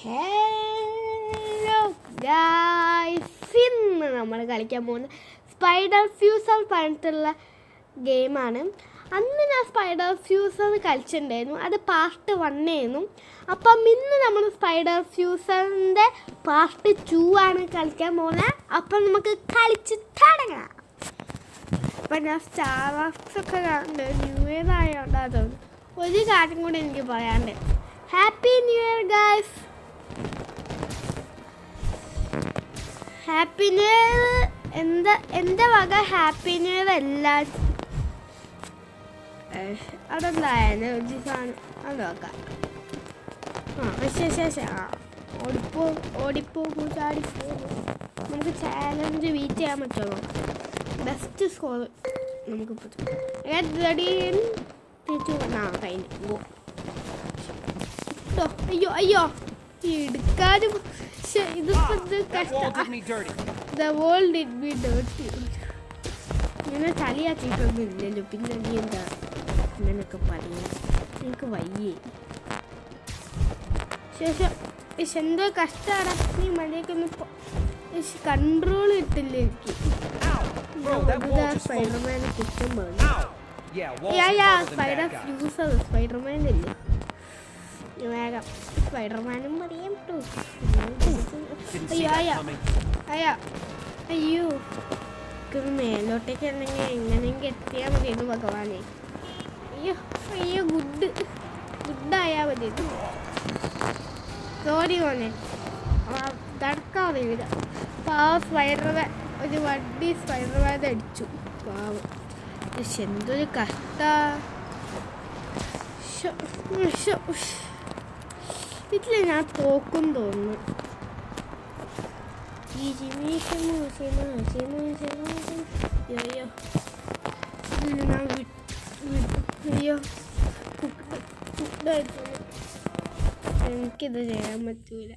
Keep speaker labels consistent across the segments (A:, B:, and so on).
A: Hello guys, ഇന്ന് നമ്മൾ കളിക്കാൻ പോകുന്ന സ്പൈഡർ ഫ്യൂസർ പറഞ്ഞിട്ടുള്ള ഗെയിമാണ്. അന്ന് ഞാൻ സ്പൈഡർ ഫ്യൂസർ കളിച്ചിട്ടുണ്ടായിരുന്നു, അത് പാർട്ട് 1 ആയിരുന്നു. അപ്പം ഇന്ന് നമ്മൾ സ്പൈഡർ ഫ്യൂസറിൻ്റെ പാർട്ട് 2 ആണ് കളിക്കാൻ പോകുന്നത്. അപ്പം നമുക്ക് കളിച്ച് തുടങ്ങാം. അപ്പം ഞാൻ സ്റ്റാർ വാർസ് ഒക്കെ കാണുന്നുണ്ട്, ന്യൂ ഇയർ ആയതുകൊണ്ട് അതൊന്നും ഒരു കാര്യം കൂടി എനിക്ക് പറയാണ്ട്. Happy new year guys. Happy new year. എൻ്റെ വക ഹാപ്പി ന്യൂ ഇയർ എല്ലാവരും. അതെന്തായാലും ഒരു സാധനം അത് നോക്കാം. ഓടിപ്പോകും ചാടിപ്പോകും. നമുക്ക് ചാലഞ്ച് ബീറ്റ് ചെയ്യാൻ പറ്റുമോ? ബെസ്റ്റ് സ്കോർ നമുക്ക് റെഡി കഴിഞ്ഞു. അയ്യോ അയ്യോ എടുക്കാനും ഇങ്ങനെ ചളിയാക്കിയിട്ടൊന്നും ഇല്ലല്ലോ. പിന്നെ നീ എന്താ ഇങ്ങനൊക്കെ പറയാ? എനിക്ക് വയ്യേ. ശേഷം എന്തോ കഷ്ടമാണ്. നീ മഴയൊക്കൊന്ന് കൺട്രോൾ കിട്ടില്ല എനിക്ക്. സ്പൈഡർമാനെ കുറ്റം പറഞ്ഞു. സ്പൈഡർമാൻ ഇല്ലേ? വേഗം സ്പൈഡർമാനും പറയാം കേട്ടോ. അയ്യോ മേലോട്ടേക്ക് ഉണ്ടെങ്കിൽ എങ്ങനെയെങ്കിൽ എത്തിയാൽ മതിയെന്ന് ഭഗവാനെ. അയ്യോ ഗുഡായാൽ മതി. സോറി മോനെ, തടക്കാറില്ല. പാവം സ്പൈഡർമാൻ, ഒരു വണ്ടി സ്പൈഡർമാൻ അടിച്ചു. പാവം, എന്തൊരു കഷ്ട. ഇതില് ഞാൻ തോക്കും തോന്നുന്നു. എനിക്കിത് ചെയ്യാൻ പറ്റൂല.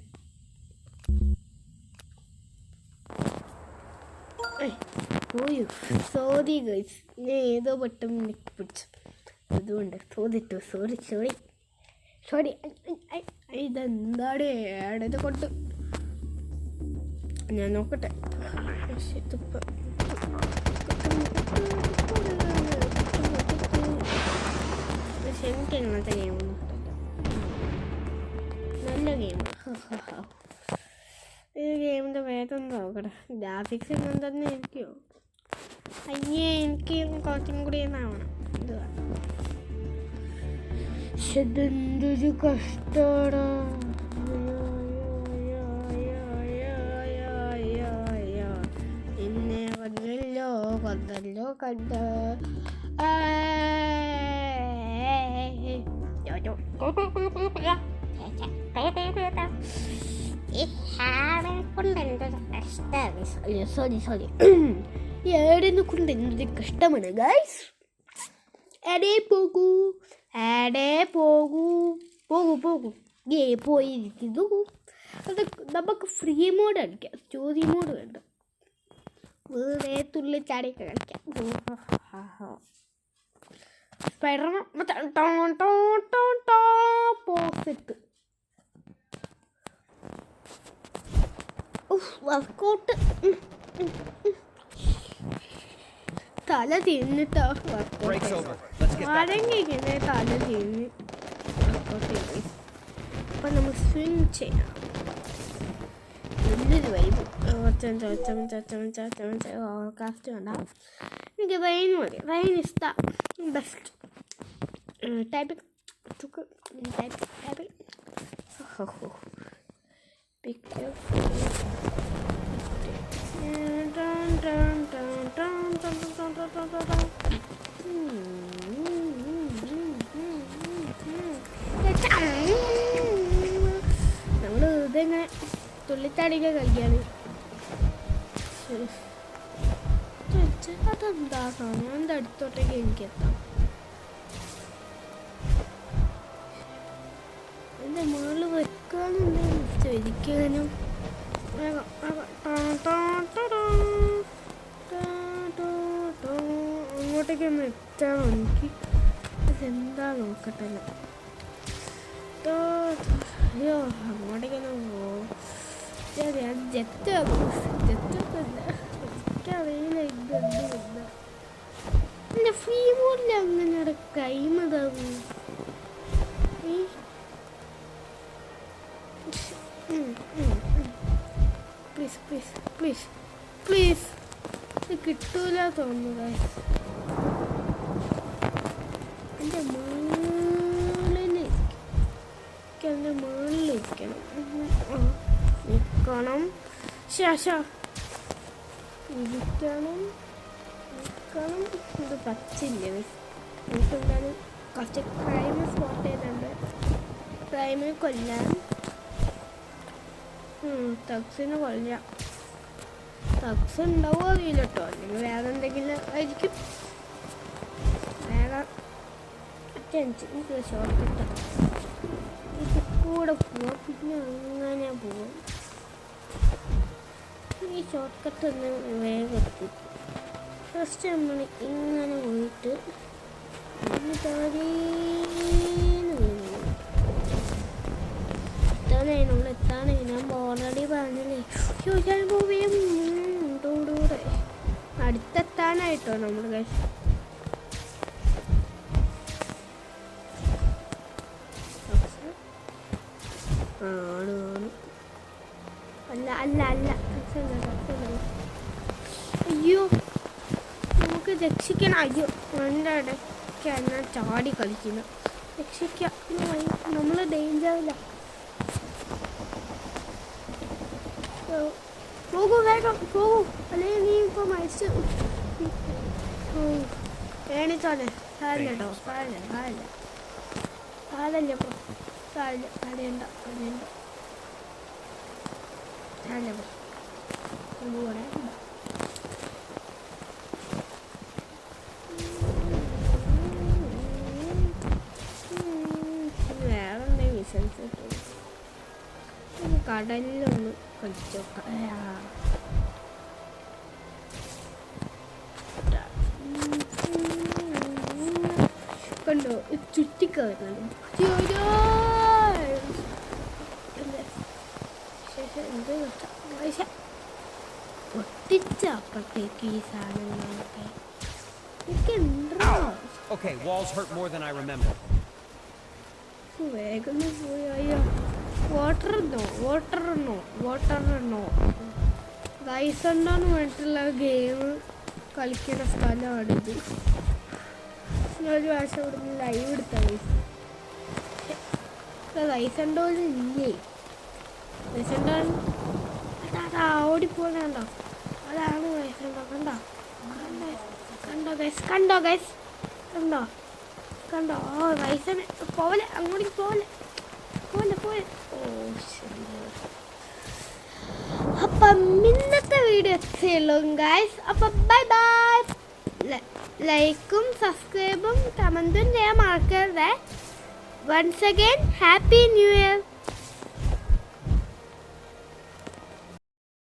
A: പോയോ? സോറി ഗൈസ്, ഞാൻ ഏതോ പെട്ടെന്ന് നിക്ക് പിടിച്ചു, അതുകൊണ്ട് സോറി. ഇതെന്താണ് ഏടത് കൊണ്ട്? ഞാൻ നോക്കട്ടെ. എനിക്ക് എങ്ങനത്തെ ഗെയിമൊന്നും നല്ല ഗെയിം. ഈ ഗെയിമിൻ്റെ വേദം നോക്കട്ടെ. ഗ്രാഫിക്സ് എങ്ങനെ തന്നെ ഇരിക്കുമോ? എനിക്ക് കുറച്ചും കൂടി ആവണം. ഇതെന്തൊരു കഷ്ടമാണ്. എന്നെ കൊന്നല്ലോ കണ്ട. സോറി ഏടിനെ കൊണ്ട് എന്തൊരു കഷ്ടമാണ് ഗൈസ്. പോകൂ പോയിരിക്കുന്നു. അത് നമുക്ക് ഫ്രീ മോഡ് കളിക്കാം, സ്റ്റോറി മോഡ് വേണ്ട. വേറെ തുള്ളിച്ചാടിയൊക്കെ കളിക്കാം. സ്പൈഡർമാൻ പോസിറ്റ് വർക്കൗട്ട്. തല തിന്നിട്ടോ ആരെങ്കിലും തല തിന്ന്. അപ്പം നമ്മൾ സ്വിങ് ചെയ്യാം. വലിയൊരു വൈബ്. കാസ്റ്റ് വേണ്ട, എനിക്ക് റെയിൻ മതി. Rain is the best. Typing picture. നമ്മൾ ഇതെങ്ങനെ തുള്ളിച്ചാടിയൊക്കെ കളിക്കാണ്. അതെന്താ സാധനം? എൻ്റെ അടുത്തോട്ടേക്ക് എനിക്ക് എത്താം. എൻ്റെ മുകളിൽ വെക്കാനുണ്ട് ശരിക്കാനും. അങ്ങോട്ടേക്കൊന്ന് എത്താൻ എനിക്ക്. അതെന്താ നോക്കട്ടെ. അയ്യോ അങ്ങോട്ടേക്കൊന്നും പോകും ജെറ്റൊക്കെ എനിക്കറിയില്ല ഇതെന്ത് എൻ്റെ ഫ്രീ മോഡിൽ അങ്ങനെ കൈമതാവും പ്ലീസ് പ്ലീസ് പ്ലീസ് പ്ലീസ് ഇത് കിട്ടൂല തോന്നുക എൻ്റെ മുകളിലിരിക്കണം നിൽക്കണം ഇരിക്കണം നിൽക്കണം ഇത് പച്ചില്ല എനിക്കെന്തായാലും കുറച്ച് ക്രൈം സ്പോട്ട് ചെയ്തിട്ടുണ്ട് ക്രൈമിന് കൊല്ലാൻ തക്സിന് കൊല്ലാം തക്സ് ഉണ്ടാവുമോ അറിയില്ല കേട്ടോ അല്ലെങ്കിൽ വേറെ എന്തെങ്കിലും ആയിരിക്കും വേറെ എനിക്ക് ഷോർട്ട് ഇത് കൂടെ പോവാം പിന്നെ അങ്ങനെ പോവാം ഈ ഷോർട്ട് കട്ട് ഒന്ന് വേഗം എത്തി ഫസ്റ്റ് നമ്മൾ ഇങ്ങനെ പോയിട്ട് എത്താനായി ഞാൻ ഓൾറെഡി പറഞ്ഞില്ലേ ചോദിച്ചാൽ പോവുകയും അടുത്തെത്താനായിട്ടോ നമ്മൾ ആണ് അല്ല അല്ല അല്ല അയ്യോ നമുക്ക് രക്ഷിക്കണം അയ്യോ എൻ്റെ ഇടയ്ക്ക് ഞാൻ ചാടി കളിക്കുന്നു രക്ഷിക്കാം നമ്മൾ ഡേഞ്ചറില്ല പോകൂ വേഗം പോകൂ അല്ലെങ്കിൽ നീ ഇപ്പോൾ മരിച്ചു ഏണിത്തോനെ സാരില്ല കേട്ടോ സാരില്ല ഇപ്പോൾ സാരില്ല കടയുണ്ട സാരില്ല കൂടെ വേറെ എന്തെങ്കിലും വിശ്വസിച്ച് കടലിലൊന്ന് കളിച്ചോക്കാം കണ്ടോ ചുറ്റിക്കയറുന്നുണ്ട് പൊട്ടിച്ച അപ്പുറത്തേക്ക് ഈ സാധനങ്ങളൊക്കെ എനിക്കുണ്ടോ വേഗം പോയി അയ്യോ വാട്ടറിനോ റൈസ് ഉണ്ടോന്ന് വേണ്ടിയിട്ടുള്ള ഗെയിം കളിക്കുന്ന സ്ഥലമാണിത് ഒരു പ്രാവശ്യം ഇവിടെ ലൈവ് എടുത്ത റൈസ് ഉണ്ടോ ഇല്ലേ റൈസ് ഉണ്ടോ അതാ ഓടിപ്പോകണ്ടോ അതാണ് റൈസ് ഉണ്ടോ കണ്ടോ ഓ റൈസന് പോലെ അങ്ങോട്ടേക്ക് പോലെ ഓ ശരി അപ്പം ഇന്നത്തെ വീഡിയോ എത്തിയുള്ളൂ ഗൈസ് അപ്പം ബൈ ലൈക്കും സബ്സ്ക്രൈബും കമൻറ്റും ചെയ്യാൻ മറക്കരുത് once again happy new year